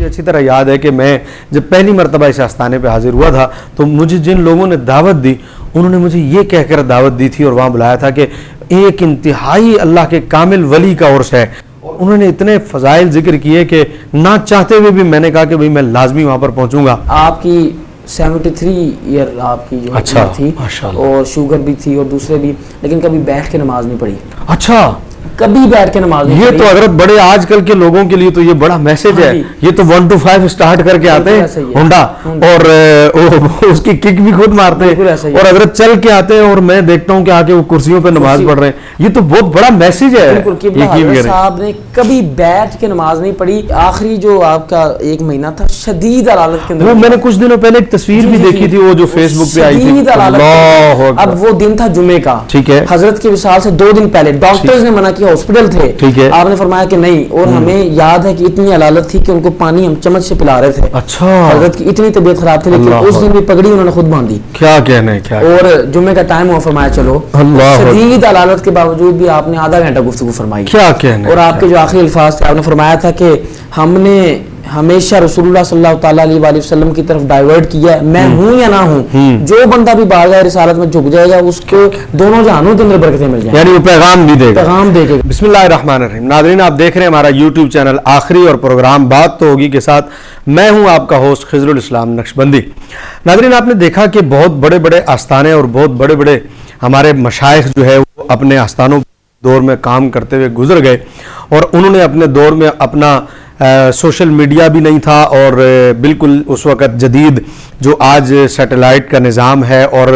مجھے اچھی طرح یاد ہے کہ میں جب پہلی مرتبہ اس آستانے پہ حاضر ہوا تھا تو مجھے جن لوگوں نے دعوت دی انہوں نے مجھے یہ کہہ کر دعوت دی تھی اور وہاں بلایا تھا کہ ایک انتہائی اللہ کے کامل ولی کا عرس ہے، اور انہوں نے اتنے فضائل ذکر کیے کہ نہ چاہتے ہوئے بھی میں نے کہا کہ بھئی میں لازمی وہاں پر پہنچوں گا۔ آپ کی 73 ایئر آپ کی جو اچھا تھی اور شوگر بھی تھی اور دوسرے بھی، لیکن کبھی بیٹھ کے نماز نہیں پڑھی۔ اچھا، کبھی بیٹھ کے نماز نہیں یہ پڑھی۔ تو حضرت بڑے آج کل کے لوگوں کے لیے تو یہ بڑا میسج ہے، یہ تو 1 to 5 سٹارٹ کر کے آتے ہیں ہونڈا اور اس کی کک بھی خود مارتے ہیں اور حضرت چل کے آتے ہیں اور میں دیکھتا ہوں کہ آ کے وہ کرسیوں پہ نماز پڑھ رہے ہیں۔ یہ تو بہت بڑا میسج ہے۔ حضرت صاحب نے کبھی بیٹھ کے نماز نہیں پڑھی۔ آخری جو آپ کا 1 مہینہ تھا شدید علالت کے اندر، وہ میں نے کچھ دنوں پہلے ایک تصویر بھی دیکھی تھی وہ جو فیس بک پہ آئی تھی۔ اب وہ دن تھا جمعے کا، ٹھیک ہے، حضرت کے وصال سے 2 دن پہلے ڈاکٹرز نے منع کیا، ہاسپٹل تھے، آپ نے فرمایا کہ نہیں، اور ہمیں یاد ہے کہ اتنی علالت تھی کہ ان کو پانی ہم چمچ سے پلا رہے تھے۔ اچھا، حضرت کی اتنی طبیعت خراب تھی لیکن اس دن بھی پگڑی انہوں نے خود باندھی۔ کیا کہنے، کیا اور جمعے کا ٹائم ہوا، فرمایا چلو، شدید علالت کے باوجود بھی آپ نے آدھا گھنٹہ گفتگو فرمائی۔ کیا کہنے، اور آپ کے جو آخری الفاظ تھے، آپ نے فرمایا تھا کہ ہم نے ہمیشہ رسول اللہ صلی اللہ تعالیٰ علیہ وآلہ وسلم کی طرف ڈائیورٹ کیا ہے، میں ہوں یا نہ ہوں، جو بندہ بھی بارگاہ رسالت میں جھک جائے گا اس کو دونوں جہانوں کے اندر برکتیں مل جائیں، یعنی وہ پیغام بھی دے گا، پیغام دے گا۔ بسم اللہ الرحمن الرحیم۔ ناظرین، آپ دیکھ رہے ہیں ہمارا یوٹیوب چینل آخری اور پروگرام بات تو ہوگی کے ساتھ میں ہوں آپ کا ہوسٹ خضر الاسلام نقشبندی۔ ناظرین، آپ نے دیکھا کہ بہت بڑے بڑے آستانے اور بہت بڑے بڑے ہمارے مشائخ جو ہے وہ اپنے آستانوں دور میں کام کرتے ہوئے گزر گئے، اور انہوں نے اپنے دور میں اپنا سوشل میڈیا بھی نہیں تھا، اور بالکل اس وقت جدید جو آج سیٹلائٹ کا نظام ہے اور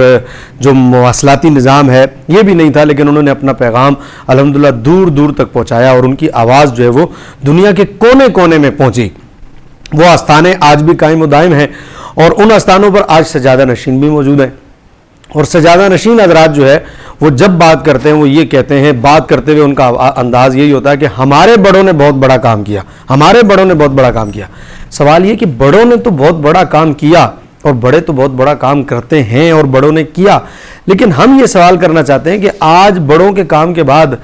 جو مواصلاتی نظام ہے یہ بھی نہیں تھا، لیکن انہوں نے اپنا پیغام الحمدللہ دور دور تک پہنچایا اور ان کی آواز جو ہے وہ دنیا کے کونے کونے میں پہنچی۔ وہ آستانے آج بھی قائم و دائم ہیں، اور ان آستانوں پر آج سجادہ نشین بھی موجود ہیں، اور سجادہ نشین حضرات جو ہے وہ جب بات کرتے ہیں وہ یہ کہتے ہیں، بات کرتے ہوئے ان کا انداز یہی ہوتا ہے کہ ہمارے بڑوں نے بہت بڑا کام کیا، ہمارے بڑوں نے بہت بڑا کام کیا۔ سوال یہ کہ بڑوں نے تو بہت بڑا کام کیا اور بڑے تو بہت بڑا کام کرتے ہیں اور بڑوں نے کیا، لیکن ہم یہ سوال کرنا چاہتے ہیں کہ آج بڑوں کے کام کے بعد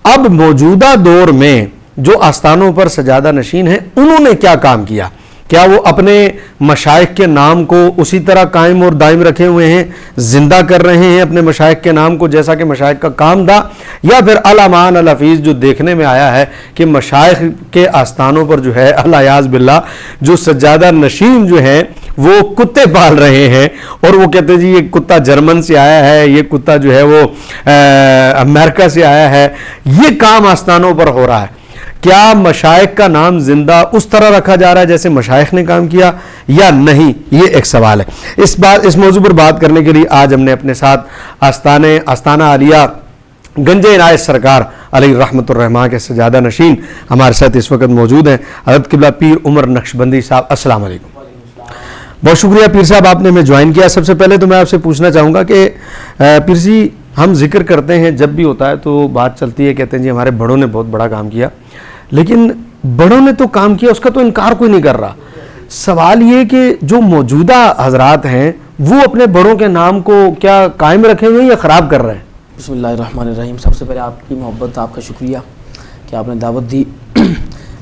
اب موجودہ دور میں جو آستانوں پر سجادہ نشین ہیں انہوں نے کیا کام کیا؟ کیا وہ اپنے مشائخ کے نام کو اسی طرح قائم اور دائم رکھے ہوئے ہیں، زندہ کر رہے ہیں اپنے مشائخ کے نام کو جیسا کہ مشائخ کا کام تھا، یا پھر الامان الحفیظ جو دیکھنے میں آیا ہے کہ مشائخ کے آستانوں پر جو ہے الیاذ باللہ جو سجادہ نشین جو ہیں وہ کتے پال رہے ہیں، اور وہ کہتے ہیں جی یہ کتا جرمن سے آیا ہے، یہ کتا جو ہے وہ امریکہ سے آیا ہے، یہ کام آستانوں پر ہو رہا ہے۔ کیا مشائخ کا نام زندہ اس طرح رکھا جا رہا ہے جیسے مشائخ نے کام کیا یا نہیں؟ یہ ایک سوال ہے۔ اس موضوع پر بات کرنے کے لیے آج ہم نے اپنے ساتھ آستانہ عالیہ گنج عنایت سرکار علیہ رحمۃ الرحمٰن کے سجادہ نشین ہمارے ساتھ اس وقت موجود ہیں، حضرت قبلہ پیر عمر نقشبندی صاحب۔ السلام علیکم۔ بہت شکریہ پیر صاحب، آپ نے ہمیں جوائن کیا۔ سب سے پہلے تو میں آپ سے پوچھنا چاہوں گا کہ پیر جی، ہم ذکر کرتے ہیں جب بھی ہوتا ہے تو بات چلتی ہے، کہتے ہیں جی ہمارے بڑوں نے بہت بڑا کام کیا، لیکن بڑوں نے تو کام کیا اس کا تو انکار کوئی نہیں کر رہا۔ سوال یہ کہ جو موجودہ حضرات ہیں وہ اپنے بڑوں کے نام کو کیا قائم رکھے ہوئے ہیں یا خراب کر رہے ہیں؟ بسم اللہ الرحمن الرحیم۔ سب سے پہلے آپ کی محبت، آپ کا شکریہ کہ آپ نے دعوت دی۔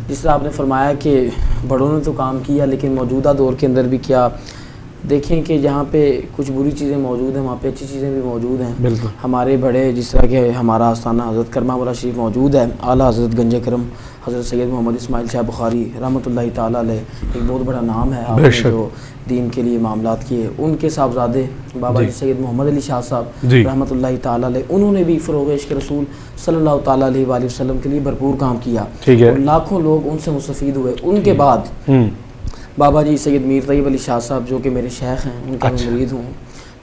جس طرح آپ نے فرمایا کہ بڑوں نے تو کام کیا لیکن موجودہ دور کے اندر بھی کیا، دیکھیں کہ جہاں پہ کچھ بری چیزیں موجود ہیں وہاں پہ اچھی چیزیں بھی موجود ہیں۔ بالکل ہمارے بڑے، جس طرح کہ ہمارا آستانہ حضرت کرما والا شریف موجود ہے، اعلیٰ حضرت گنج کرم حضرت سید محمد اسماعیل شاہ بخاری رحمۃ اللہ تعالیٰ علیہ، ایک بہت بڑا نام ہے آپ نے جو دین کے لیے معاملات کیے۔ ان کے صاحبزادے بابا جی سید محمد علی شاہ صاحب رحمۃ اللہ تعالیٰ علیہ، انہوں نے بھی فروغ عشق رسول صلی اللہ تعالیٰ علیہ وآلہ وسلم کے لیے بھرپور کام کیا، لاکھوں لوگ ان سے مستفید ہوئے۔ ان کے بعد بابا جی سید میر طیب علی شاہ صاحب جو کہ میرے شیخ ہیں، ان کا میں مرید ہوں،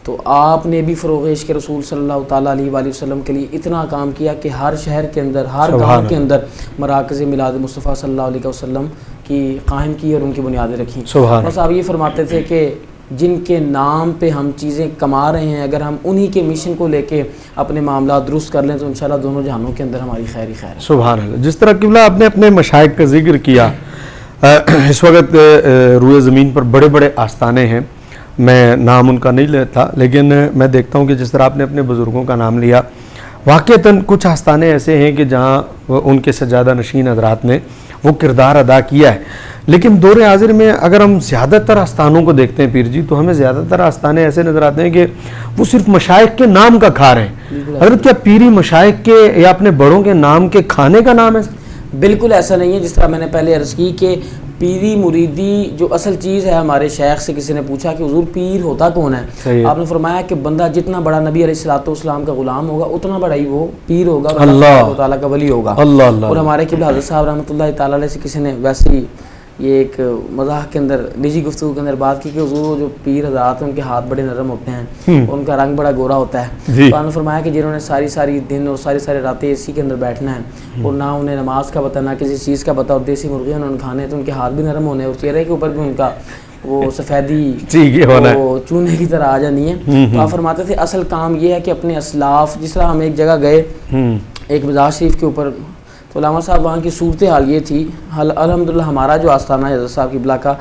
تو آپ نے بھی فروغ عشق رسول صلی اللہ تعالیٰ علیہ وآلہ وسلم کے لیے اتنا کام کیا کہ ہر شہر کے اندر، ہر گاؤں کے اندر مراکز میلاد مصطفیٰ صلی اللہ علیہ وسلم کی قائم کی اور ان کی بنیادیں رکھی۔ بس آپ یہ فرماتے تھے کہ جن کے نام پہ ہم چیزیں کما رہے ہیں، اگر ہم انہی کے مشن کو لے کے اپنے معاملات درست کر لیں تو انشاءاللہ دونوں جہانوں کے اندر ہماری خیر ہی خیر ہے۔ سبحان اللہ۔ جس طرح قبلہ آپ نے اپنے مشائخ کا ذکر کیا، اس وقت روئے زمین پر بڑے بڑے آستانے ہیں، میں نام ان کا نہیں لیتا، لیکن میں دیکھتا ہوں کہ جس طرح آپ نے اپنے بزرگوں کا نام لیا، واقعتاً کچھ آستانے ایسے ہیں کہ جہاں ان کے سجادہ نشین حضرات نے وہ کردار ادا کیا ہے. لیکن دور حاضر میں اگر ہم زیادہ تر آستانوں کو دیکھتے ہیں پیر جی تو ہمیں زیادہ تر آستانے ایسے نظر آتے ہیں کہ وہ صرف مشائخ کے نام کا کھا رہے ہیں. حضرت کیا پیری مشائخ کے یا اپنے بڑوں کے نام کے کھانے کا نام ہے؟ بالکل ایسا نہیں ہے. جس طرح میں نے پہلے عرض کی کہ پیری مریدی جو اصل چیز ہے، ہمارے شیخ سے کسی نے پوچھا کہ حضور پیر ہوتا کون ہے؟ آپ نے فرمایا کہ بندہ جتنا بڑا نبی علیہ الصلوۃ والسلام کا غلام ہوگا اتنا بڑا ہی وہ پیر ہوگا اور اللہ تعالیٰ کا ولی ہوگا. اور ہمارے قبلہ حضرت صاحب رحمۃ اللہ تعالیٰ علیہ سے کسی نے ویسے ہی یہ ایک مزاح کے اندر نجی گفتگو کے اندر بات کی کہ حضور جو پیر حضرات ہیں ان کے ہاتھ بڑے نرم ہوتے ہیں، ان کا رنگ بڑا گورا ہوتا ہے. تو آپ نے فرمایا کہ جنہوں نے ساری دن اور ساری راتیں اسی کے اندر بیٹھنا ہے اور نہ انہیں نماز کا پتہ نہ کسی چیز کا پتہ اور دیسی مرغیاں انہوں نے کھانے تو ان کے ہاتھ بھی نرم ہونے اور چہرے کے اوپر بھی ان کا وہ سفیدی وہ چونے کی طرح آ جانی ہے. تو آپ فرماتے تھے اصل کام یہ ہے کہ اپنے اسلاف، جس طرح ہم ایک جگہ گئے ایک مزار شریف کے اوپر، تو علامہ صاحب وہاں کی صورتحال یہ تھی. الحمدللہ ہمارا جو آستانہ ہے حضرت صاحب قبلہ کا،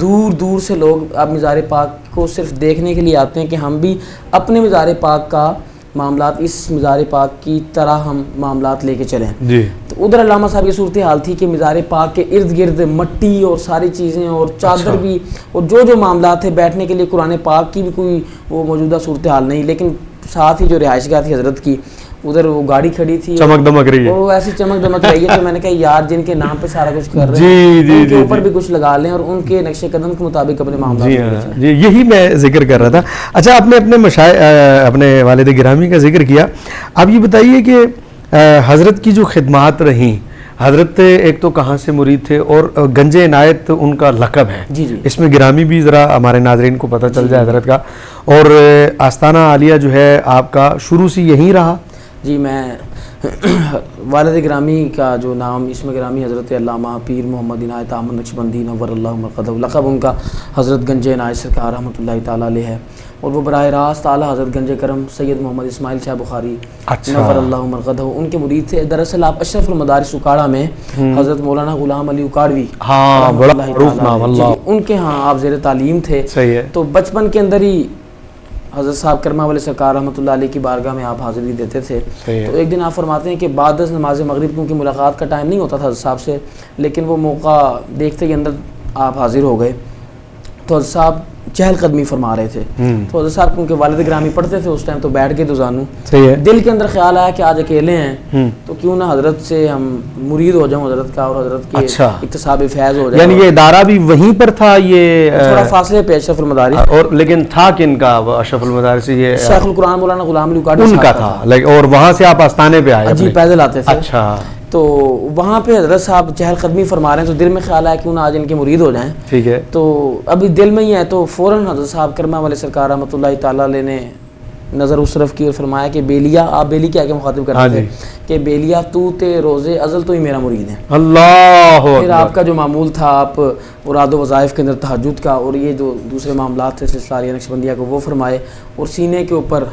دور دور سے لوگ اب مزار پاک کو صرف دیکھنے کے لیے آتے ہیں کہ ہم بھی اپنے مزار پاک کا معاملات اس مزار پاک کی طرح ہم معاملات لے کے چلیں. تو ادھر علامہ صاحب کی صورتحال تھی کہ مزار پاک کے ارد گرد مٹی اور ساری چیزیں اور چادر بھی اور جو معاملات تھے بیٹھنے کے لیے قرآن پاک کی بھی کوئی وہ موجودہ صورتحال نہیں. لیکن ساتھ ہی جو رہائش گاہ تھی حضرت کی، ادھر وہ گاڑی کھڑی تھی چمک دمک رہی ہے، وہ ایسی چمک دمک رہی ہے. تو میں نے کہا یار جن کے نام پہ سارا کچھ کر رہے ہیں ان کے اوپر بھی کچھ لگا لیں اور ان کے نقش قدم کے مطابق اپنے معاملات. جی یہی میں ذکر کر رہا تھا. اچھا آپ نے اپنے والد گرامی کا ذکر کیا. آپ یہ بتائیے کہ حضرت کی جو خدمات رہیں، حضرت ایک تو کہاں سے مرید تھے اور گنج عنایت ان کا لقب ہے. اس میں گرامی بھی ذرا ہمارے ناظرین کو پتہ چل جائے حضرت کا. اور آستانہ عالیہ جو ہے آپ کا شروع سے یہیں رہا؟ جی میں والد گرامی کا جو نام اسم گرامی حضرت علامہ پیر محمد عنایت احمد نقشبندی نور اللہ مرقدہ، لقب ان کا حضرت گنج عنایت سرکار رحمۃ اللہ تعالیٰ علیہ ہے. اور وہ براہ راست اعلیٰ حضرت گنج کرم سید محمد اسماعیل شاہ بخاری نور اللہ مرقدہ ان کے مرید تھے. دراصل آپ اشرف المدارس اکاڑا میں حضرت مولانا غلام علی اکاڑوی ان کے ہاں آپ زیر تعلیم تھے. تو بچپن کے اندر ہی حضرت صاحب کرمہ والے سرکار رحمۃ اللہ علیہ کی بارگاہ میں آپ حاضری دیتے تھے. تو ایک دن آپ فرماتے ہیں کہ بعد از نماز مغرب کیونکہ ملاقات کا ٹائم نہیں ہوتا تھا حضرت صاحب سے، لیکن وہ موقع دیکھتے ہی اندر آپ حاضر ہو گئے. تو حضرت صاحب چہل قدمی فرما رہے تھے. تو حضرت صاحب کیونکہ والد گرامی پڑھتے تھے اس ٹائم تو بیٹھ گئے تو زانو دل کے اندر خیال آیا کہ آج اکیلے ہیں تو کیوں نہ حضرت سے ہم مرید ہو جاؤں حضرت کا اور حضرت کے اکتساب فیض ہو جائے. یعنی یہ ادارہ بھی وہیں پر تھا؟ یہ تھوڑا فاصلے پہ اشرف المدارس اور لیکن تھا کن کا اشرف المدارس؟ یہ شیخ القرآن مولانا غلام علی اکاڑوی ان کا تھا. اور وہاں سے آپ آستانے پہ آئے؟ جی پیدل آتے تھے. اچھا. تو وہاں پہ حضرت صاحب چہل قدمی فرما رہے ہیں تو دل میں خیال آیا کیوں نہ آج ان کے مرید ہو جائیں. ٹھیک ہے. تو ابھی دل میں ہی ہے تو فوراً حضرت صاحب کرمہ والے سرکار رحمۃ اللہ تعالیٰ علیہ نے نظر اس طرف کی اور فرمایا کہ بیلیا، آپ بیلی کیا کہ مخاطب کرتے تھے کہ بیلیا تو تے روزے ازل تو ہی میرا مرید ہے. اللہ. پھر آپ کا جو معمول تھا آپ مراد و وظائف کے اندر تہجد کا اور یہ جو دوسرے معاملات تھے سلسلہ عالیہ نقشبندیہ کو وہ فرمائے اور سینے کے اوپر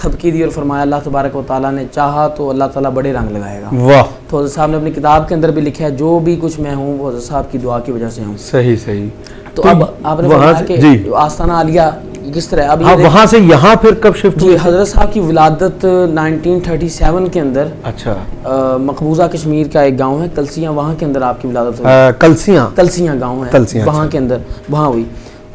تھپکی دی اور فرمایا اللہ تبارک و تعالیٰ نے چاہا تو اللہ تعالیٰ بڑے رنگ لگائے گا. واہ. تو حضرت صاحب نے اپنی کتاب کے اندر بھی لکھا ہے جو بھی کچھ میں ہوں وہ حضرت صاحب کی دعا کی وجہ سے ہوں. صحیح. تو اب آپ نے فرمایا کہ آستانہ عالیہ کس طرح اب وہاں سے یہاں پھر کب شفٹ ہوئی؟ حضرت صاحب کی ولادت 1937 کے اندر اچھا مقبوضہ کشمیر کا ایک گاؤں ہے کلسیاں، وہاں کے اندر آپ کی ولادت ہوئی. کلسیاں گاؤں ہے وہاں کے اندر وہاں ہوئی.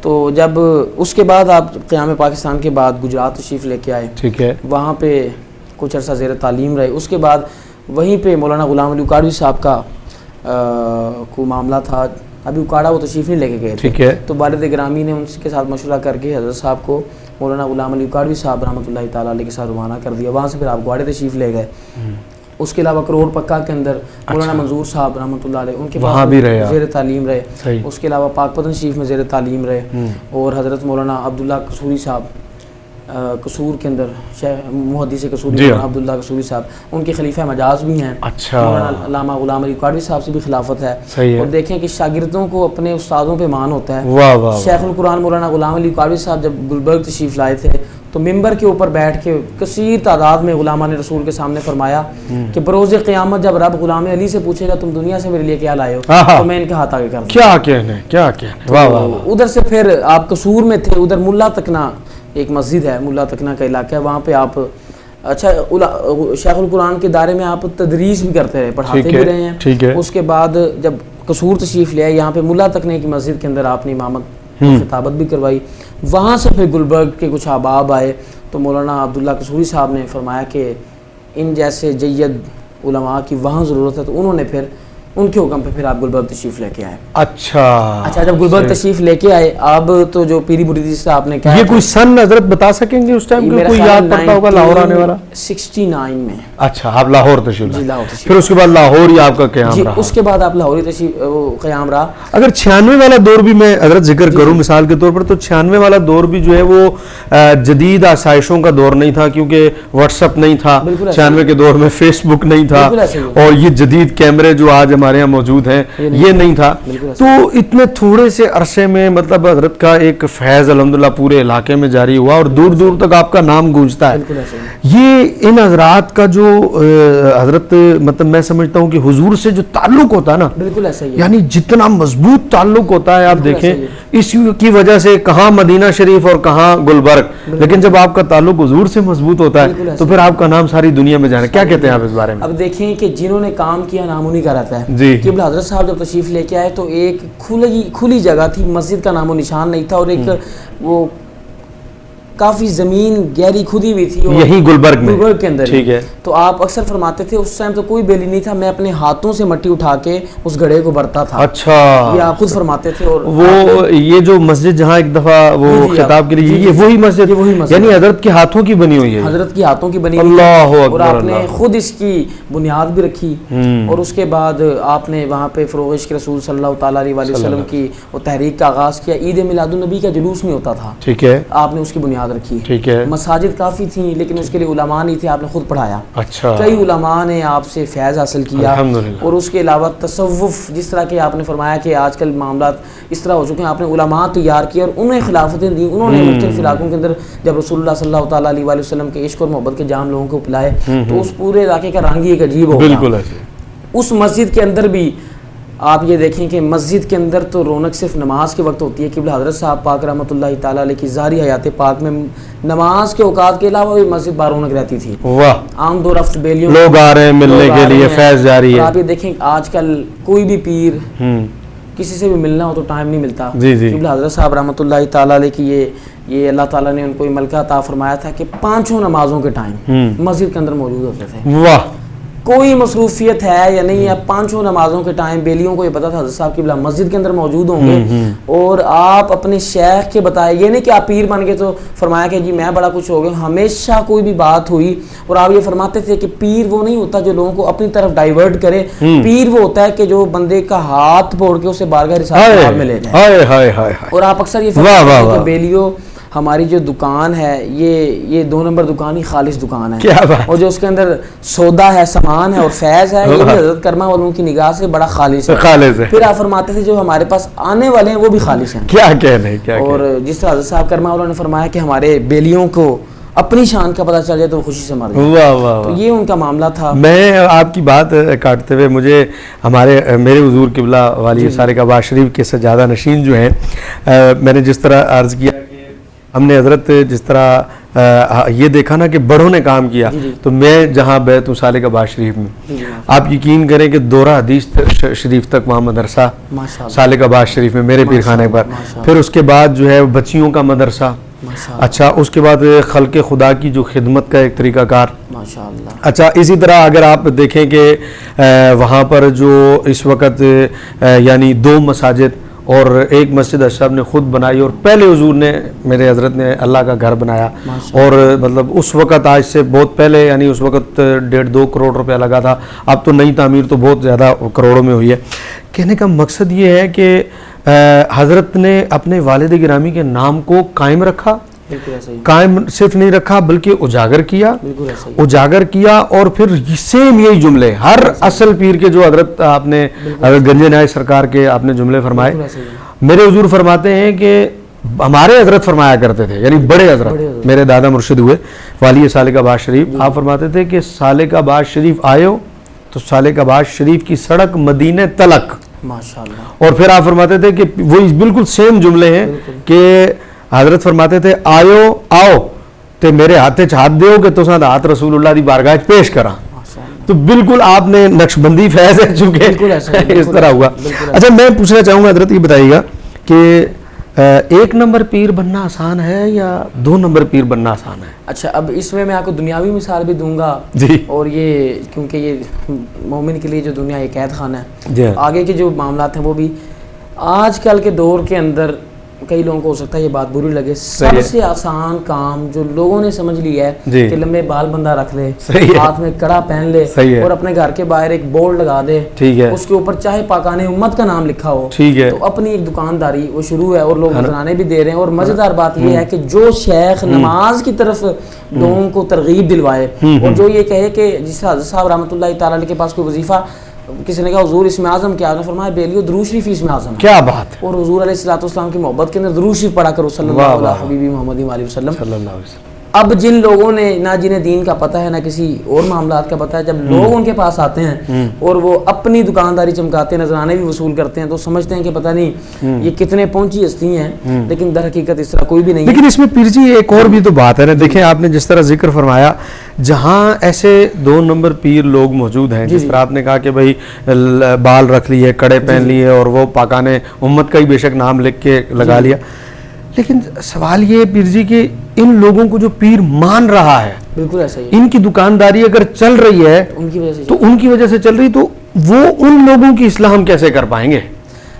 تو جب اس کے بعد آپ قیام پاکستان کے بعد گجرات تشریف لے کے آئے. ٹھیک ہے. وہاں پہ کچھ عرصہ زیر تعلیم رہے. اس کے بعد وہیں پہ مولانا غلام علی اکاڑوی صاحب کا کوئی معاملہ تھا. ابھی اکاڑا وہ تشریف نہیں لے کے گئے. ٹھیک ہے. تو والد گرامی نے ان کے ساتھ مشورہ کر کے حضرت صاحب کو مولانا غلام علی اکاڑوی صاحب رحمۃ اللہ تعالیٰ علیہ کے ساتھ روانہ کر دیا. وہاں سے پھر آپ گواڑے تشریف لے گئے. اس کے علاوہ کروڑ پکا کے اندر مولانا منظور صاحب رحمۃ اللہ علیہ ان کے پاس زیر تعلیم رہے. اس کے علاوہ پاک پتن شریف میں زیر تعلیم رہے. اور حضرت مولانا عبداللہ قصوری صاحب قصور کے اندر محدث قصوری عبداللہ قصوری صاحب ان کے خلیفہ مجاز بھی ہیں. مولانا علامہ غلام علی اکاڑوی صاحب سے بھی خلافت ہے. اور دیکھیں کہ شاگردوں کو اپنے استادوں پہ مان ہوتا ہے. شیخ القرآن مولانا غلام علی اکاڑوی صاحب جب گلبرگ تشریف لائے تھے تو ممبر کے اوپر بیٹھ کے کثیر تعداد میں غلامان رسول کے سامنے فرمایا کہ بروز قیامت جب رب غلام علی سے پوچھے گا تم دنیا سے میرے لیے کیا لائے ہو تو میں ان کے ہاتھ آگے کر دوں. کیا کہنے. ادھر سے پھر آپ قصور میں تھے. ادھر ملا تکنا ایک مسجد ہے، ملا تکنا کا علاقہ ہے. وہاں پہ آپ اچھا شیخ القرآن کے دائرے میں آپ تدریس بھی کرتے رہے، پڑھاتے بھی رہے ہیں. اس کے بعد جب قصور تشریف لے آئے, یہاں پہ ملا تکنے کی مسجد کے اندر آپ نے امامت خطابت بھی کروائی. وہاں سے پھر گلبرگ کے کچھ احباب آئے تو مولانا عبداللہ قصوری صاحب نے فرمایا کہ ان جیسے جید علماء کی وہاں ضرورت ہے, تو انہوں نے پھر ان کے حکم پہ پھر آپ گلبرگ تشریف لے کے آئے. اچھا جب گلبرگ تشریف لے کے آئے, اب تو جو پیری مریدی سے آپ نے کہا, یہ کوئی سن حضرت بتا سکیں گے اس ٹائم کوئی یاد پڑتا ہوگا لاہور آنے والا؟ 69 میں. اچھا, آپ لاہور تشریف جی لاہور تشریف, پھر اس کے بعد لاہور ہی آپ کا قیام رہا. اس کے بعد آپ لاہوری تشریف قیام رہا. اگر 96 والا دور بھی میں حضرت ذکر کروں مثال کے طور پر, تو 96 والا دور بھی جو ہے وہ جدید آسائشوں کا دور نہیں تھا, کیونکہ واٹس ایپ نہیں تھا 96 کے دور میں, فیس بک نہیں تھا, اور یہ جدید کیمرے جو آج ہمارے یہاں موجود ہیں یہ نہیں تھا. تو اتنے تھوڑے سے عرصے میں مطلب حضرت کا ایک فیض الحمدللہ پورے علاقے میں جاری ہوا, اور دور دور تک آپ کا نام گونجتا ہے. یہ ان حضرات کا جو حضرت مطلب میں سمجھتا ہوں کہ حضور سے جو تعلق ہوتا ہے نا, بالکل ایسا ہی, یعنی جتنا مضبوط تعلق ہوتا ہے, آپ دیکھیں اس کی وجہ سے کہاں مدینہ شریف اور کہاں گلبرگ, لیکن جب آپ کا تعلق حضور سے مضبوط ہوتا ہے تو پھر آپ کا نام ساری دنیا میں جانا. کیا کہتے ہیں آپ اس بارے میں؟ اب دیکھیں کہ جنہوں نے کام کیا نام انہیں کا رہتا ہے. جی, قبلہ حضرت صاحب جب تشریف لے کے آئے تو ایک کھلی جگہ تھی, مسجد کا نام و نشان نہیں تھا, اور ایک وہ کافی زمین گہری کھدی ہوئی تھی یہی گلبرگ کے اندر. ٹھیک ہے, تو آپ اکثر فرماتے تھے اس ٹائم تو کوئی بیلی نہیں تھا, میں اپنے ہاتھوں سے مٹی اٹھا کے اس گڑھے کو بھرتا تھا. اچھا, یہ آپ خود فرماتے تھے. اور وہ یہ جو مسجد جہاں ایک دفعہ وہ خطاب کے لیے, یہ وہی مسجد, یعنی حضرت کے ہاتھوں کی بنی ہوئی ہے, حضرت کے ہاتھوں کی بنی ہوئی ہے, اور آپ نے خود اس کی بنیاد بھی رکھی. اور اس کے بعد آپ نے وہاں پہ فروغ عشق رسول صلی اللہ تعالیٰ علیہ وسلم کی وہ تحریک کا آغاز کیا. عید میلاد النبی کا جلوس نہیں ہوتا تھا, ٹھیک ہے, آپ نے اس کی بنیاد رکھی. ٹھیک ہے, مساجد کافی تھیں لیکن اس کے لیے علماء نہیں تھے, آپ نے خود پڑھایا. اچھا, کئی علماء نے آپ سے فیض حاصل کیا. اور اس کے علاوہ تصوف, جس طرح کہ آپ نے فرمایا کہ آج کل معاملات اس طرح ہو چکے ہیں, آپ نے علماء تیار کیے اور انہیں خلافتیں دی. انہوں نے مختلف علاقوں کے اندر جب رسول اللہ صلی اللہ تعالیٰ علیہ وسلم کے عشق اور محبت کے جام لوگوں کو پلائے تو اس پورے علاقے کا رنگ ہی ایک عجیب ہو گیا. بالکل ایسے. اس مسجد کے اندر بھی آپ یہ دیکھیں کہ مسجد کے اندر تو رونق صرف نماز کے وقت ہوتی ہے. قبلہ حضرت صاحب پاک رحمۃ اللہ تعالیٰ علیہ کی ظاہری حیات پاک میں نماز کے اوقات کے علاوہ بھی مسجد بارونق رہتی تھی. واہ, عام دو رفت بیلیوں لوگ آ رہے ہیں ملنے کے لیے, فیض جاری ہے. آپ یہ دیکھیں آج کل کوئی بھی پیر کسی سے بھی ملنا ہو تو ٹائم نہیں ملتا. قبلہ حضرت صاحب رحمۃ اللہ تعالیٰ علیہ کی یہ اللہ تعالیٰ نے ان کو ملکہ عطا فرمایا تھا کہ 5 نمازوں کے ٹائم مسجد کے اندر موجود ہوتے تھے. واہ, کوئی مصروفیت ہے یا نہیں ہے, 5 نمازوں کے ٹائم بیلیوں کو یہ پتا تھا حضرت صاحب قبلہ مسجد کے اندر موجود ہوں گے. اور آپ اپنے شیخ کے بتائے, یہ نہیں کہ آپ پیر بن گئے تو فرمایا کہ جی میں بڑا کچھ ہو گیا. ہمیشہ کوئی بھی بات ہوئی اور آپ یہ فرماتے تھے کہ پیر وہ نہیں ہوتا جو لوگوں کو اپنی طرف ڈائیورٹ کرے, پیر وہ ہوتا ہے کہ جو بندے کا ہاتھ پھوڑ کے اسے بارگاہ رسالت میں لے جائے. اور آپ اکثر یہ فرماتے ہیں کہ بیلیوں ہماری جو دکان ہے یہ 2 نمبر دکان ہی خالص دکان ہے, اور جو اس کے اندر سودا ہے, سامان ہے اور فیض ہے, یہ بھی حضرت کرما والوں کی نگاہ سے بڑا خالص ہے. پھر آپ فرماتے تھے جو ہمارے پاس آنے والے ہیں وہ بھی خالص ہیں. کیا کہنے, اور جس طرح حضرت صاحب کرما والوں نے فرمایا کہ ہمارے بیلیوں کو اپنی شان کا پتہ چل جائے تو خوشی سے مر جائے. تو یہ ان کا معاملہ تھا. میں آپ کی بات کاٹتے ہوئے مجھے میرے حضور قبلہ والی سالک آباد شریف کے سجادہ نشین جو ہیں, میں نے جس طرح عرض کیا ہم نے حضرت جس طرح یہ دیکھا نا کہ بڑوں نے کام کیا, تو میں جہاں بیت ہوں سالک آباد شریف میں, آپ یقین کریں کہ دورہ حدیث شریف تک وہاں مدرسہ سالک آباد شریف میں میرے پیر خانے پر, پھر اس کے بعد جو ہے بچیوں کا مدرسہ, اچھا اس کے بعد خلق خدا کی جو خدمت کا ایک طریقہ کار. اچھا اسی طرح اگر آپ دیکھیں کہ وہاں پر جو اس وقت یعنی 2 مساجد اور ایک مسجد اشرف نے خود بنائی, اور پہلے حضور نے میرے حضرت نے اللہ کا گھر بنایا, اور مطلب اس وقت آج سے بہت پہلے یعنی اس وقت 1.5-2 کروڑ روپیہ لگا تھا, اب تو نئی تعمیر تو بہت زیادہ کروڑوں میں ہوئی ہے. کہنے کا مقصد یہ ہے کہ حضرت نے اپنے والد گرامی کے نام کو قائم رکھا, قائم صرف نہیں رکھا بلکہ اجاگر کیا, اور پھر سیم یہی جملے ہر اصل پیر کے جو حضرت آپ نے گنج نائے سرکار کے آپ نے جملے فرمائے. میرے حضور فرماتے ہیں کہ ہمارے حضرت فرمایا کرتے تھے, یعنی بڑے حضرت میرے دادا مرشد ہوئے والی سالک آباد شریف, آپ فرماتے تھے کہ سالک آباد شریف آئے تو سالک آباد شریف کی سڑک مدینے تلک, اور پھر آپ فرماتے تھے کہ وہی بالکل سیم جملے ہیں کہ حضرت فرماتے تھے آؤ تے میرے ہاتھ دیو کہ تساں ہاتھ رسول اللہ دی بارگاہ پیش کرا. تو بالکل آپ نے نقشبندی فیض ہے چونکہ بالکل ایسا ہے، اس طرح ہوا. اچھا میں پوچھنا چاہوں گا حضرت یہ بتائیے گا کہ 1 نمبر پیر بننا آسان ہے یا 2 نمبر پیر بننا آسان ہے؟ اچھا اب اس میں آپ کو دنیاوی مثال بھی دوں گا جی. اور یہ کیونکہ یہ مومن کے لیے جو دنیا ایک قید خانہ ہے، جی. آگے کے جو معاملات ہیں وہ بھی آج کل کے دور کے اندر کئی لوگوں کو ہو سکتا ہے یہ بات بری لگے، سب سے آسان کام جو لوگوں نے سمجھ لیا ہے کہ لمبے بال بندہ رکھ لے، ہاتھ میں کڑا پہن لے اور اپنے گھر کے باہر ایک بورڈ لگا دے، اس کے اوپر چاہے پاکان امت کا نام لکھا ہو، تو اپنی ایک دکانداری وہ شروع ہے اور لوگ نذرانے بھی دے رہے ہیں. اور مزیدار بات یہ ہے کہ جو شیخ نماز کی طرف لوگوں کو ترغیب دلوائے اور جو یہ کہے کہ جس سے حضرت صاحب رحمۃ اللہ تعالی علیہ کے پاس کوئی وظیفہ کسی نے کہا حضور اسم اعظم کیا، آپ نے فرمایا بیلیو درود شریف اسم اعظم ہے. کیا بات ہے. اور حضور علیہ الصلوۃ والسلام کی محبت کے اندر درود شریف پڑھا کرو صلی اللہ علیہ حبیبی محمد علیہ وسلم. اب جن لوگوں نے نہ جنہیں دین کا پتہ ہے نہ کسی اور معاملات کا پتہ ہے، جب لوگ ان کے پاس آتے ہیں اور وہ اپنی دکانداری چمکاتے ہیں، نذرانے بھی وصول کرتے ہیں، تو سمجھتے ہیں کہ پتہ نہیں یہ کتنے پہنچی ہستی ہیں، لیکن در حقیقت اس طرح کوئی بھی نہیں. لیکن اس میں پیر جی ایک اور بھی تو بات ہے نا، دیکھیں آپ نے جس طرح ذکر فرمایا جہاں ایسے 2 نمبر پیر لوگ موجود ہیں، جس طرح آپ نے کہا کہ بھائی بال رکھ لیے، کڑے پہن لیے اور وہ پاکان امت کا ہی بے شک نام لکھ کے لگا لیا، لیکن سوال یہ ہے پیر جی کہ ان لوگوں کو جو پیر مان رہا ہے، بالکل ایسا ہی ان کی دکانداری اگر چل رہی ہے تو ان کی وجہ سے چل رہی، تو وہ ان لوگوں کی اصلاح ہم کیسے کر پائیں گے؟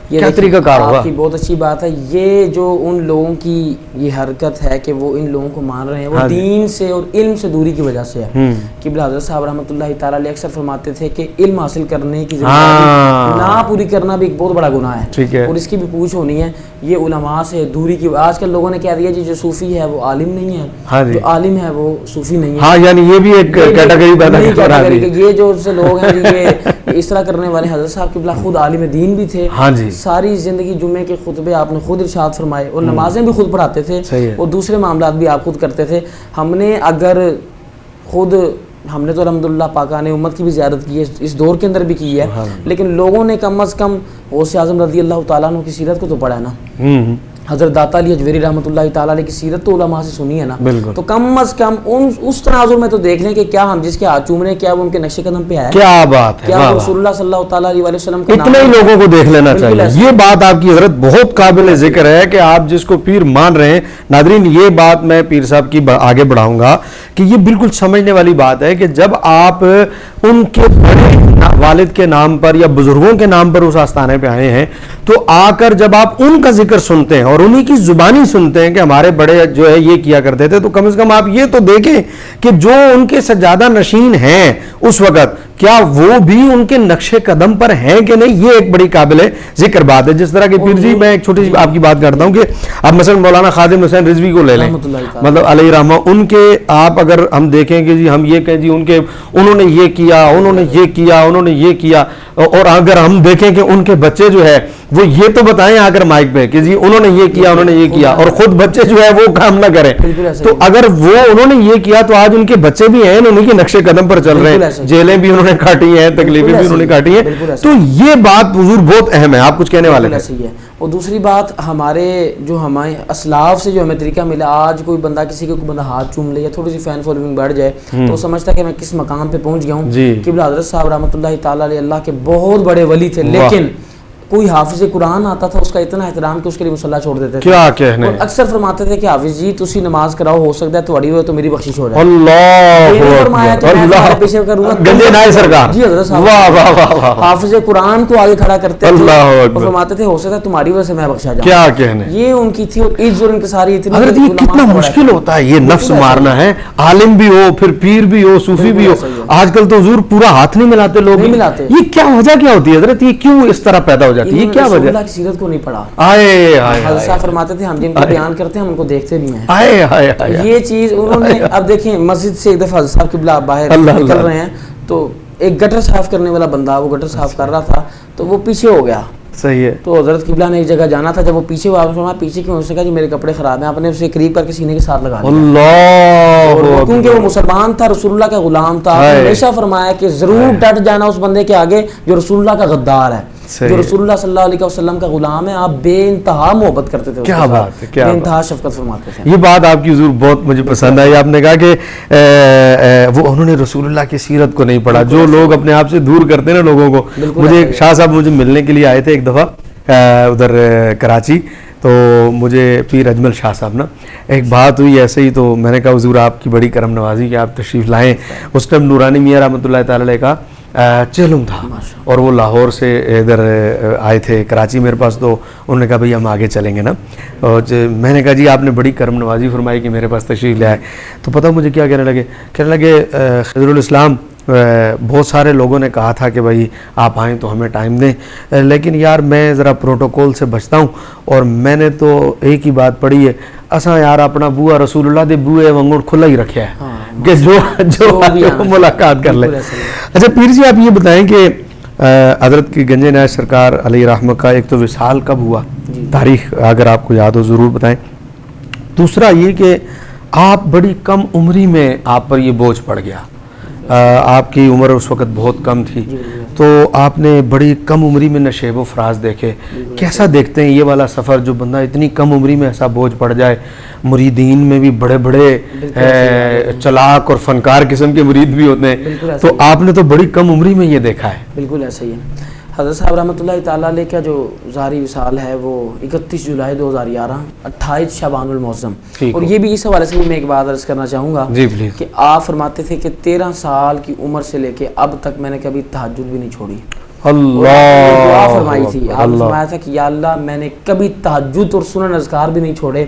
کیا طریقہ کار ہوگا؟ آپ کی بہت اچھی بات ہے. یہ جو ان لوگوں کی یہ حرکت ہے کہ وہ ان لوگوں کو مان رہے ہیں، وہ دین سے اور علم سے دوری کی وجہ سے ہے. قبلہ حضرت صاحب رحمۃ اللہ تعالی علیہ اکثر فرماتے تھے کہ علم حاصل کرنے کی ذمہ داری نہ پوری کرنا بھی ایک بہت بڑا گناہ ہے اور اس کی بھی پوچھ ہونی ہے. یہ علماء سے دوری کی آج کل لوگوں نے کہہ دیا جی جو صوفی ہے وہ عالم نہیں ہے، جو عالم ہے وہ صوفی نہیں ہے. ہاں یعنی یہ بھی ایک کیٹیگری پیدا کرا دی ہے. یہ جو سے لوگ ہیں یہ اس طرح کرنے والے، حضرت صاحب قبلہ خود عالم دین بھی تھے، ساری زندگی جمعے کے خطبے آپ نے خود ارشاد فرمائے اور نمازیں بھی خود پڑھاتے تھے اور دوسرے معاملات بھی آپ خود کرتے تھے. ہم نے تو الحمدللہ پاکان امت کی بھی زیارت کی ہے، اس دور کے اندر بھی کی ہے، لیکن لوگوں نے کم از کم غوث اعظم رضی اللہ تعالیٰ عنہ کی سیرت کو تو پڑھا ہے نا، حضرت داتا علی اجویری رحمۃ اللہ تعالیٰ علیہ کی سیرت تو علماء سے سنی ہے نا، تو کم از کم اس تناظر میں تو دیکھ لیں کہ کیا ہم جس کے ہاتھ چوم رہے ہیں کیا وہ ان کے نقش قدم پہ ہے. کیا بات ہے. کیا رسول اللہ صلی اللہ تعالیٰ علیہ وسلم کا اتنے ہی لوگوں کو دیکھ لینا چاہیے. یہ بات آپ کی حضرت بہت قابل ذکر ہے کہ آپ جس کو پیر مان رہے ہیں. ناظرین یہ بات میں پیر صاحب کی آگے بڑھاؤں گا کہ یہ بالکل سمجھنے والی بات ہے کہ جب آپ ان کے بڑے والد کے نام پر یا بزرگوں کے نام پر اس آستانے پہ آئے ہیں تو آ کر جب آپ ان کا ذکر سنتے ہیں اور انہی کی زبانی سنتے ہیں کہ ہمارے بڑے جو ہے یہ کیا کرتے تھے، تو کم از کم آپ یہ تو دیکھیں کہ جو ان کے سجادہ نشین ہیں اس وقت کیا وہ بھی ان کے نقش قدم پر ہیں کہ نہیں. یہ ایک بڑی قابل ذکر بات ہے. جس طرح کہ پیر جی میں ایک چھوٹی سی آپ کی بات کرتا ہوں کہ اب مثلا مولانا خادم حسین رضوی کو لے لیں، مطلب علیہ رحمہ، ان کے آپ اگر ہم دیکھیں کہ جی ہم یہ کہیں جی انہوں نے یہ کیا، انہوں نے یہ کیا، انہوں نے یہ کیا، اور اگر ہم دیکھیں کہ ان کے بچے جو ہے وہ یہ تو بتائیں آ کر مائک پہ کہ جی انہوں نے یہ کیا، انہوں نے یہ کیا، اور خود بچے جو ہے وہ کام نہ کریں، تو اگر وہ انہوں نے یہ کیا تو آج ان کے بچے بھی ہیں انہیں کے نقش قدم پر چل رہے ہیں، جیلیں بھی انہوں نے کاٹی ہیں، تکلیفیں بھی انہوں نے کاٹی ہیں. تو یہ بات حضور بہت اہم ہے. آپ کچھ کہنے والے تھے. اور دوسری بات ہمارے اسلاف سے جو ہمیں طریقہ ملا، آج کوئی بندہ ہاتھ چوم لے یا تھوڑی سی فین فالوئنگ بڑھ جائے تو وہ سمجھتا ہے کہ میں کس مقام پہ پہنچ گیا ہوں. قبلہ حضرت صاحب رحمۃ اللہ تعالیٰ علیہ اللہ کے بہت بڑے ولی تھے، لیکن کوئی حافظ قرآن آتا تھا اس کا اتنا احترام کہ اس کے لیے مصلی چھوڑ دیتے تھے. کیا کہنے. اور اکثر فرماتے تھے کہ حافظ جی تسی نماز کراؤ، ہو سکتا ہے تھوڑی ہوئے تو میری بخشش ہو جائے. اللہ پیچھے کروں گا گنجے نائے سرکار. جی حضرت صاحب واہ واہ واہ. حافظ قرآن کو آگے کھڑا کرتے تھے اور فرماتے تھے ہو سکتا ہے تمہاری وجہ سے میں بخشا جاؤں. کیا کہنے. یہ ان کی تھی اور عز اور انکساری اتنی. حضرت یہ کتنا مشکل ہوتا ہے یہ نفس مارنا ہے. عالم بھی ہو، پھر پیر بھی ہو، صوفی بھی ہو. آج کل تو حضور پورا ہاتھ نہیں ملاتے لوگ. نہیں ملاتے. یہ کیا وجہ کیا ہوتی ہے حضرت؟ یہ کیوں اس طرح پیدا ہو جاتی ہے؟ یہ کیا وجہ؟ کی سیرت کو نہیں پڑھا. حضرت صاحب فرماتے تھے ہم جن کو بیان کرتے ہیں ہم ان کو دیکھتے بھی ہیں. یہ چیز انہوں نے اب دیکھیں مسجد سے ایک دفعہ حضرت صاحب قبلہ باہر نکل رہے ہیں تو ایک گٹر صاف کرنے والا بندہ وہ گٹر صاف کر رہا تھا تو وہ پیچھے ہو گیا. صحیح ہے. تو حضرت قبلہ نے ایک جگہ جانا تھا، جب وہ پیچھے ہوا فرمایا پیچھے کیوں؟ اس نے کہا جی میرے کپڑے خراب ہیں. آپ نے اسے قریب کر کے سینے کے ساتھ لگا دیا. کیونکہ وہ مسلمان تھا، رسول اللہ کا غلام تھا. ہمیشہ فرمایا کہ ضرور ڈٹ جانا اس بندے کے آگے جو رسول اللہ کا غدار ہے. جو رسول اللہ صلی اللہ علیہ وسلم کا غلام ہے، آپ بے انتہا محبت کرتے تھے، کیا بات ہے، کیا بے انتہا شفقت فرماتے تھے. یہ بات آپ کی حضور بہت مجھے پسند آئی. آپ نے کہا کہ وہ انہوں نے رسول اللہ کی سیرت کو نہیں پڑھا. جو لوگ اپنے آپ سے دور کرتے ہیں نا لوگوں کو. مجھے شاہ صاحب مجھے ملنے کے لیے آئے تھے ایک دفعہ ادھر کراچی، تو مجھے پیر اجمل شاہ صاحب نا ایک بات ہوئی ایسے ہی، تو میں نے کہا حضور آپ کی بڑی کرم نوازی کہ آپ تشریف لائیں. اس ٹائم نورانی میاں رحمۃ اللہ تعالی علیہ کا چہلم تھا اور وہ لاہور سے ادھر آئے تھے کراچی میرے پاس. تو انہوں نے کہا بھئی ہم آگے چلیں گے نا. اور میں نے کہا جی آپ نے بڑی کرم نوازی فرمائی کہ میرے پاس تشریف لے آئے. تو پتہ مجھے کیا کہنے لگے خضر الاسلام بہت سارے لوگوں نے کہا تھا کہ بھائی آپ آئیں تو ہمیں ٹائم دیں، لیکن یار میں ذرا پروٹوکول سے بچتا ہوں، اور میں نے تو ایک ہی بات پڑھی ہے، اساں یار اپنا بوا رسول اللہ دے بوئے وانگوں کھلا ہی رکھا ہے کہ جو ملاقات کر لے. اچھا پیر جی آپ یہ بتائیں کہ حضرت کی گنج ناز سرکار علیہ رحمہ کا ایک تو وصال کب ہوا، تاریخ اگر آپ کو یاد ہو ضرور بتائیں. دوسرا یہ کہ آپ بڑی کم عمری میں آپ پر یہ بوجھ پڑ گیا. آپ کی عمر اس وقت بہت کم تھی، تو آپ نے بڑی کم عمری میں نشیب و فراز دیکھے. کیسا دیکھتے ہیں یہ والا سفر، جو بندہ اتنی کم عمری میں ایسا بوجھ پڑ جائے؟ مریدین میں بھی بڑے بڑے چلاک اور فنکار قسم کے مرید بھی ہوتے ہیں، تو آپ نے تو بڑی کم عمری میں یہ دیکھا ہے. بالکل ایسا ہی ہے. حضرت صاحب رحمۃ اللہ تعالیٰ علیہ کا جو ظاہری وصال ہے وہ 31 جولائی 2011 28 شعبان المعظم. اور یہ بھی اس حوالے سے بھی میں ایک بات عرض کرنا چاہوں گا کہ آپ فرماتے تھے کہ 13 سال کی عمر سے لے کے اب تک میں نے کبھی تہجد بھی نہیں چھوڑی. اللہ دعا فرمائی تھی، آپ نے فرمایا تھا کہ یا اللہ میں نے کبھی تہجد اور سنن اذکار بھی نہیں چھوڑے.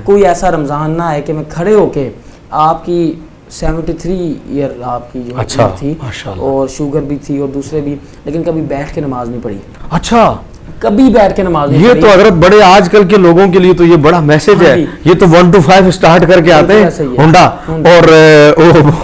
کوئی ایسا رمضان نہ آئے کہ میں کھڑے ہو کے آپ کی 73 ایئر آپ کی جو تھی اور شوگر بھی تھی اور دوسرے بھی، لیکن کبھی بیٹھ کے نماز نہیں پڑھی. اچھا کبھی بیٹھ کے نماز نہیں یہ تو حضرت بڑے آج کل کے لوگوں کے لیے تو یہ بڑا میسج ہے. یہ تو 1 to 5 سٹارٹ کر کے آتے ہیں ہونڈا، اور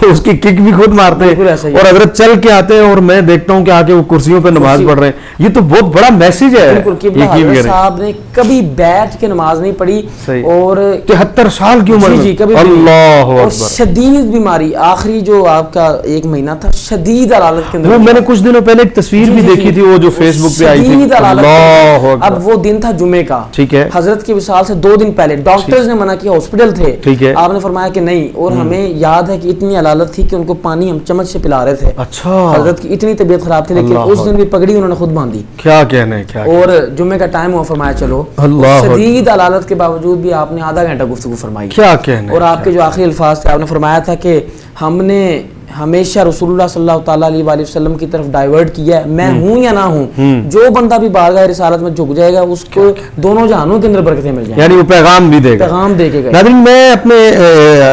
اس کی کک بھی خود مارتے ہیں، اور حضرت چل کے آتے ہیں، اور میں دیکھتا ہوں کہ آ کے وہ کرسیوں پہ نماز پڑھ رہے ہیں. یہ تو بہت بڑا میسج ہے. حضرت صاحب نے کبھی بیٹھ کے نماز نہیں پڑھی، اور 73 سال کی عمر میں. اللہ اور شدید بیماری، آخری جو آپ کا 1 مہینہ تھا شدید علالت کے اندر. وہ میں نے کچھ دنوں پہلے ایک تصویر بھی دیکھی تھی وہ جو فیس بک پہ آئی تھی. اب وہ دن تھا جمعے کا، ٹھیک ہے، حضرت کے وصال سے 2 دن پہلے. ڈاکٹرز نے منع کیا، ہاسپٹل تھے، ٹھیک ہے، آپ نے فرمایا کہ نہیں. اور ہمیں یاد ہے کہ اتنی علالت تھی کہ ان کو پانی ہم چمچ سے پلا رہے تھے. اچھا، حضرت کی اتنی طبیعت خراب تھی، لیکن اس دن بھی پگڑی انہوں نے خود باندھی. کیا کہنے، اور جمعے کا ٹائم ہوا، فرمایا چلو. شدید علالت کے باوجود بھی آپ نے آدھا گھنٹہ گفتگو فرمائی. کیا کہنے. اور آپ کے جو آخری الفاظ تھے، آپ نے فرمایا تھا کہ ہم نے ہمیشہ رسول اللہ صلی اللہ تعالیٰ علیہ وآلہ وسلم کی طرف ڈائیورٹ کیا ہے. میں ہوں یا نہ ہوں، جو بندہ بھی بارگاہ رسالت میں جھک جائے گا اس کو دونوں جہانوں کے اندر برکتیں مل جائیں گی. یعنی وہ پیغام بھی دے گا، پیغام دے کے گئے. ناظرین میں اپنے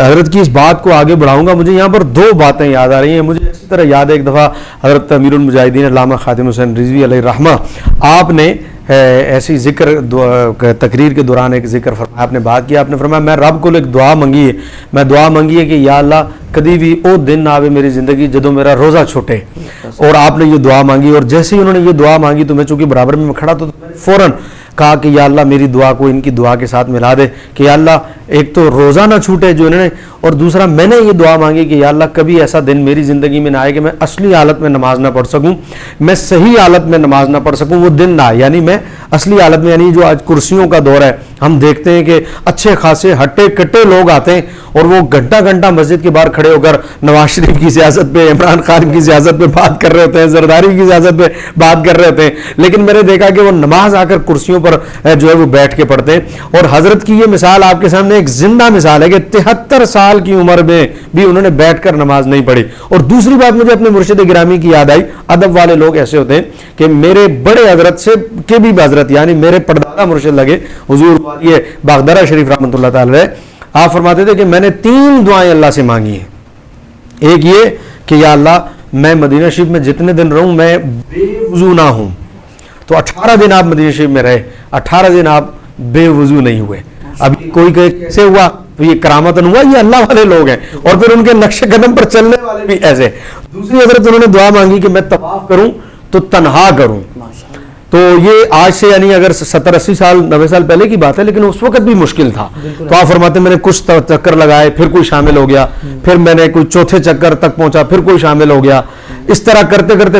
حضرت کی اس بات کو آگے بڑھاؤں گا. مجھے یہاں پر 2 باتیں یاد آ رہی ہیں. مجھے اسی طرح یاد ہے ایک دفعہ حضرت امیر المجاہدین علامہ خاتم حسین رضوی علیہ رحمہ، آپ نے ایسی ذکر تقریر کے دوران ایک ذکر فرمایا، آپ نے بات کی، آپ نے فرمایا میں رب کو ایک دعا منگی ہے، میں دعا منگی ہے کہ یا اللہ کدی بھی او دن نہ آوے میری زندگی جدوں میرا روزہ چھوٹے. اور آپ نے یہ دعا مانگی، اور جیسے ہی انہوں نے یہ دعا مانگی تو میں چونکہ برابر میں کھڑا تو فوراً کہا کہ یا اللہ میری دعا کو ان کی دعا کے ساتھ ملا دے کہ یا اللہ ایک تو روزہ نہ چھوٹے جو انہوں نے، اور دوسرا میں نے یہ دعا مانگی کہ یا اللہ کبھی ایسا دن میری زندگی میں نہ آئے کہ میں اصلی حالت میں نماز نہ پڑھ سکوں، میں صحیح حالت میں نماز نہ پڑھ سکوں. وہ دن نہ آئے، یعنی میں اصلی حالت میں، یعنی جو آج کرسیوں کا دور ہے، ہم دیکھتے ہیں کہ اچھے خاصے ہٹے کٹے لوگ آتے ہیں اور وہ گھنٹہ گھنٹہ مسجد کے باہر کھڑے ہو کر نواز شریف کی سیاست پہ، عمران خان کی سیاست پہ بات کر رہے ہوتے ہیں، زرداری کی سیاست پہ بات کر رہے ہوتے ہیں، لیکن میں نے دیکھا کہ وہ نماز آ کر کرسیوں پر جو ہے وہ بیٹھ کے پڑھتے ہیں. اور حضرت کی یہ مثال آپ کے سامنے ایک زندہ مثال ہے کہ 73 سال کی عمر میں بھی انہوں نے بیٹھ کر نماز نہیں پڑھی. اور دوسری بات مجھے اپنے مرشد گرامی کی یاد آئی. ادب والے لوگ ایسے ہوتے ہیں کہ میرے بڑے حضرت سے کے بھی حضرت یعنی میرے پردادا مرشد لگے حضور والی باغدرہ شریف رحمۃ اللہ تعالی علیہ، آپ فرماتے تھے کہ میں نے 3 دعائیں اللہ سے مانگی ہیں. ایک یہ کہ یا اللہ میں مدینہ شریف میں جتنے دن رہوں میں بے وضو نہ ہوں. تو 18 دن آپ مدینہ شریف میں رہے، 18 دن آپ بے وضو نہیں ہوئے. اب کوئی کیسے ہوا؟ تو یہ کرامتن ہوا، یہ اللہ والے لوگ ہیں، اور پھر ان کے نقش قدم پر چلنے والے بھی ایسے. دوسری حضرت انہوں نے دعا مانگی کہ میں طواف کروں تو تنہا کروں. تو یہ آج سے یعنی اگر 70-80 سال 90 سال پہلے کی بات ہے، لیکن اس وقت بھی مشکل تھا. تو آپ فرماتے میں نے کچھ چکر لگائے، پھر کوئی شامل ہو گیا، پھر میں نے کوئی چوتھے چکر تک پہنچا، پھر کوئی شامل ہو گیا. اس طرح کرتے کرتے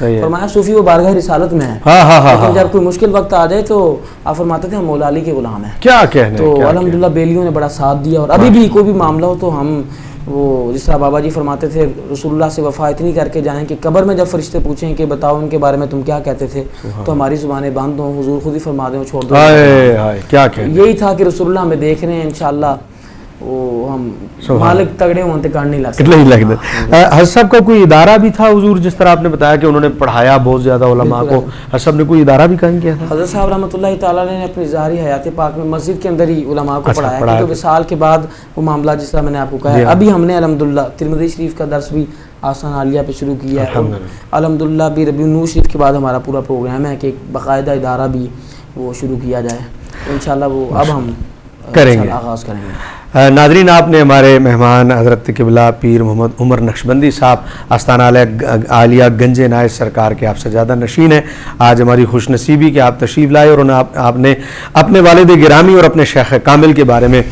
فرمایا صوفی وہ بارگاہ رسالت میں ہے, لیکن جب کوئی مشکل وقت آ جائے تو آپ فرماتے تھے ہم مولا علی کے غلام ہیں. کیا کہنے. تو الحمدللہ بیلیوں نے بڑا ساتھ دیا, اور ابھی بھی کوئی بھی معاملہ ہو تو ہم وہ جس طرح بابا جی فرماتے تھے رسول اللہ سے وفا اتنی کر کے جائیں کہ قبر میں جب فرشتے پوچھیں کہ بتاؤ ان کے بارے میں تم کیا کہتے تھے, تو ہماری زبانیں بند ہوں, حضور خود ہی فرما دیں چھوڑ دو. کیا کہنے. یہی تھا کہ رسول اللہ ہمیں دیکھ رہے ہیں, انشاءاللہ وہ ہم مالک تگڑے ہوں تے کان نہیں لگ سکتے. حضرت صاحب کا کوئی ادارہ بھی تھا حضور, جس طرح آپ نے بتایا کہ انہوں نے پڑھایا بہت زیادہ علماء کو, حضرت صاحب نے کوئی ادارہ بھی قائم کیا تھا؟ حضرت صاحب رحمۃ اللہ تعالیٰ نے اپنی ظاہری حیات پاک میں مسجد کے اندر ہی علماء کو پڑھایا, کیونکہ وصال کے بعد وہ معاملہ جس طرح میں نے آپ کو کہا ہے. ابھی ہم نے الحمدللہ ترمذی شریف کا درس بھی آسان عالیہ پہ شروع کیا ہے, الحمدللہ بھی ربیع النور شریف کے بعد ہمارا پورا پروگرام ہے کہ ایک باقاعدہ ادارہ بھی وہ شروع کیا جائے. انشاءاللہ وہ اب ہم کریں گے, آغاز کریں گے. ناظرین آپ نے ہمارے مہمان حضرت قبلہ پیر محمد عمر نقشبندی صاحب آستانہ عالیہ گنج عنایت سرکار کے آپ سجادہ نشین ہیں. آج ہماری خوش نصیبی کہ آپ تشریف لائے اور آپ نے اپنے والد گرامی اور اپنے شیخ کامل کے بارے میں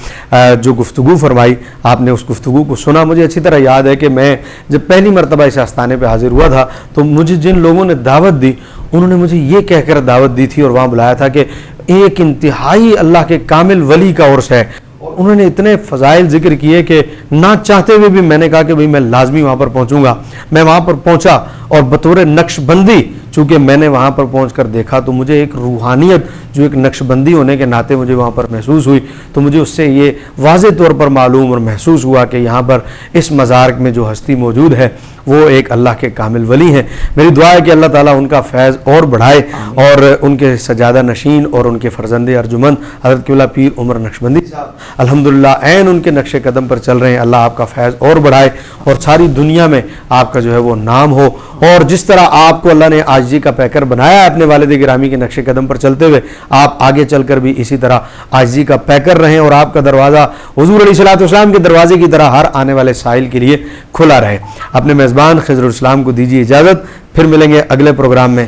جو گفتگو فرمائی, آپ نے اس گفتگو کو سنا. مجھے اچھی طرح یاد ہے کہ میں جب پہلی مرتبہ اس آستانے پہ حاضر ہوا تھا تو مجھے جن لوگوں نے دعوت دی انہوں نے مجھے یہ کہہ کر دعوت دی تھی اور وہاں بلایا تھا کہ ایک انتہائی اللہ کے کامل ولی کا عرس ہے, اور انہوں نے اتنے فضائل ذکر کیے کہ نہ چاہتے ہوئے بھی میں نے کہا کہ بھئی میں لازمی وہاں پر پہنچوں گا. میں وہاں پر پہنچا اور بطور نقش بندی چونکہ میں نے وہاں پر پہنچ کر دیکھا تو مجھے ایک روحانیت جو ایک نقش بندی ہونے کے ناطے مجھے وہاں پر محسوس ہوئی, تو مجھے اس سے یہ واضح طور پر معلوم اور محسوس ہوا کہ یہاں پر اس مزار میں جو ہستی موجود ہے وہ ایک اللہ کے کامل ولی ہیں. میری دعا ہے کہ اللہ تعالیٰ ان کا فیض اور بڑھائے اور ان کے سجادہ نشین اور ان کے فرزند ارجمند حضرت قبلہ پیر عمر نقشبندی صاحب الحمدللہ عین ان کے نقش قدم پر چل رہے ہیں. اللہ آپ کا فیض اور بڑھائے اور ساری دنیا میں آپ کا جو ہے وہ نام ہو, اور جس طرح آپ کو اللہ نے عاجزی کا پیکر بنایا ہے اپنے والد گرامی کے نقش قدم پر چلتے ہوئے, آپ آگے چل کر بھی اسی طرح عاجزی کا پیکر رہیں اور آپ کا دروازہ حضور علیہ الصلوۃ والسلام کے دروازے کی طرح ہر آنے والے سائل کے لیے کھلا رہے. اپنے میزبان خضر الاسلام کو دیجیے اجازت, پھر ملیں گے اگلے پروگرام میں.